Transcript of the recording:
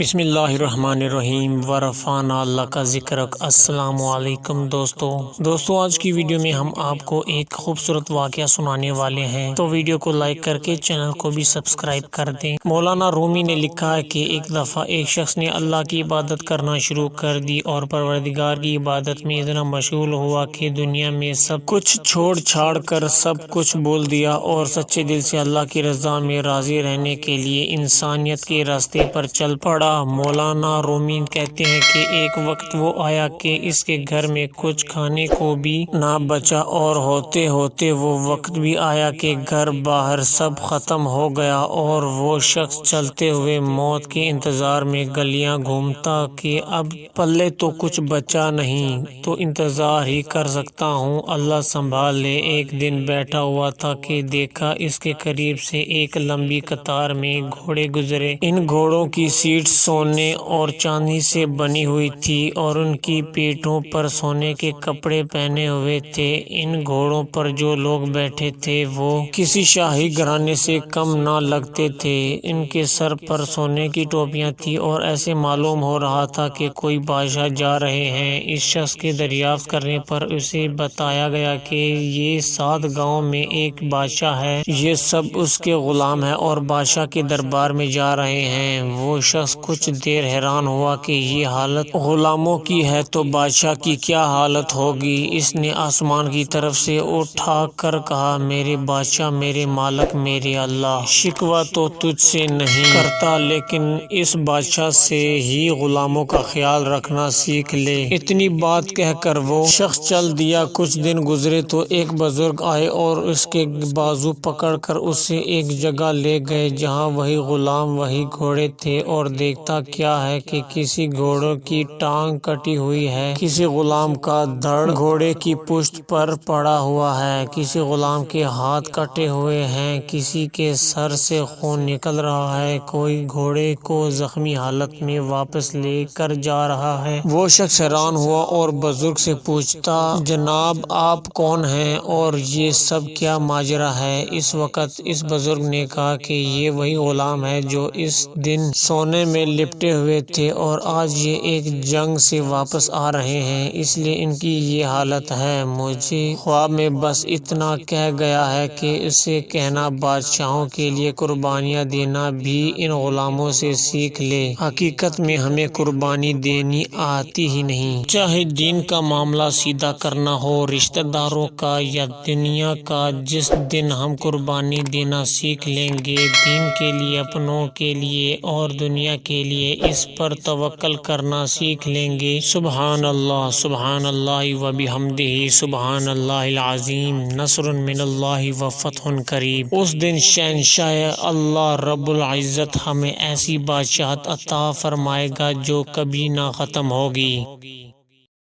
بسم اللہ الرحمن الرحیم ورفعنا لک ذکرک۔ السلام علیکم دوستو آج کی ویڈیو میں ہم آپ کو ایک خوبصورت واقعہ سنانے والے ہیں، تو ویڈیو کو لائک کر کے چینل کو بھی سبسکرائب کر دیں۔ مولانا رومی نے لکھا ہے کہ ایک دفعہ ایک شخص نے اللہ کی عبادت کرنا شروع کر دی اور پروردگار کی عبادت میں اتنا مشغول ہوا کہ دنیا میں سب کچھ چھوڑ چھاڑ کر سب کچھ بول دیا اور سچے دل سے اللہ کی رضا میں راضی رہنے کے لیے انسانیت کے راستے پر چل پڑا۔ مولانا رومی کہتے ہیں کہ ایک وقت وہ آیا کہ اس کے گھر میں کچھ کھانے کو بھی نہ بچا، اور ہوتے ہوتے وہ وقت بھی آیا کہ گھر باہر سب ختم ہو گیا اور وہ شخص چلتے ہوئے موت کے انتظار میں گلیاں گھومتا کہ اب پلے تو کچھ بچا نہیں تو انتظار ہی کر سکتا ہوں، اللہ سنبھال لے۔ ایک دن بیٹھا ہوا تھا کہ دیکھا اس کے قریب سے ایک لمبی قطار میں گھوڑے گزرے۔ ان گھوڑوں کی سیٹ سونے اور چاندی سے بنی ہوئی تھی اور ان کی پیٹھوں پر سونے کے کپڑے پہنے ہوئے تھے۔ ان گھوڑوں پر جو لوگ بیٹھے تھے وہ کسی شاہی گھرانے سے کم نہ لگتے تھے۔ ان کے سر پر سونے کی ٹوپیاں تھیں اور ایسے معلوم ہو رہا تھا کہ کوئی بادشاہ جا رہے ہیں۔ اس شخص کے دریافت کرنے پر اسے بتایا گیا کہ یہ 7 گاؤں میں ایک بادشاہ ہے، یہ سب اس کے غلام ہیں اور بادشاہ کے دربار میں جا رہے ہیں۔ وہ شخص کچھ دیر حیران ہوا کہ یہ حالت غلاموں کی ہے تو بادشاہ کی کیا حالت ہوگی۔ اس نے آسمان کی طرف سے اٹھا کر کہا، میرے بادشاہ، میرے مالک، میرے اللہ، شکوہ تو تجھ سے نہیں کرتا، لیکن اس بادشاہ سے ہی غلاموں کا خیال رکھنا سیکھ لے۔ اتنی بات کہہ کر وہ شخص چل دیا۔ کچھ دن گزرے تو ایک بزرگ آئے اور اس کے بازو پکڑ کر اسے ایک جگہ لے گئے جہاں وہی غلام، وہی گھوڑے تھے، اور دیکھتا کیا ہے کہ کسی گھوڑے کی ٹانگ کٹی ہوئی ہے، کسی غلام کا دھڑ گھوڑے کی پشت پر پڑا ہوا ہے، کسی غلام کے ہاتھ کٹے ہوئے ہیں، کسی کے سر سے خون نکل رہا ہے، کوئی گھوڑے کو زخمی حالت میں واپس لے کر جا رہا ہے۔ وہ شخص حیران ہوا اور بزرگ سے پوچھتا، جناب آپ کون ہیں اور یہ سب کیا ماجرا ہے؟ اس وقت اس بزرگ نے کہا کہ یہ وہی غلام ہے جو اس دن سونے میں لپٹے ہوئے تھے اور آج یہ ایک جنگ سے واپس آ رہے ہیں، اس لیے ان کی یہ حالت ہے۔ مجھے خواب میں بس اتنا کہہ گیا ہے کہ اسے کہنا بادشاہوں کے لیے قربانیاں دینا بھی ان غلاموں سے سیکھ لے۔ حقیقت میں ہمیں قربانی دینی آتی ہی نہیں، چاہے دین کا معاملہ سیدھا کرنا ہو، رشتہ داروں کا یا دنیا کا۔ جس دن ہم قربانی دینا سیکھ لیں گے، دین کے لیے، اپنوں کے لیے اور دنیا کے لیے، اس پر توکل کرنا سیکھ لیں گے، سبحان اللہ و بحمدہ، سبحان اللہ العظیم، نصر من اللہ و فتح قریب۔ اس دن شہنشاہ اللہ رب العزت ہمیں ایسی بادشاہت عطا فرمائے گا جو کبھی نہ ختم ہوگی۔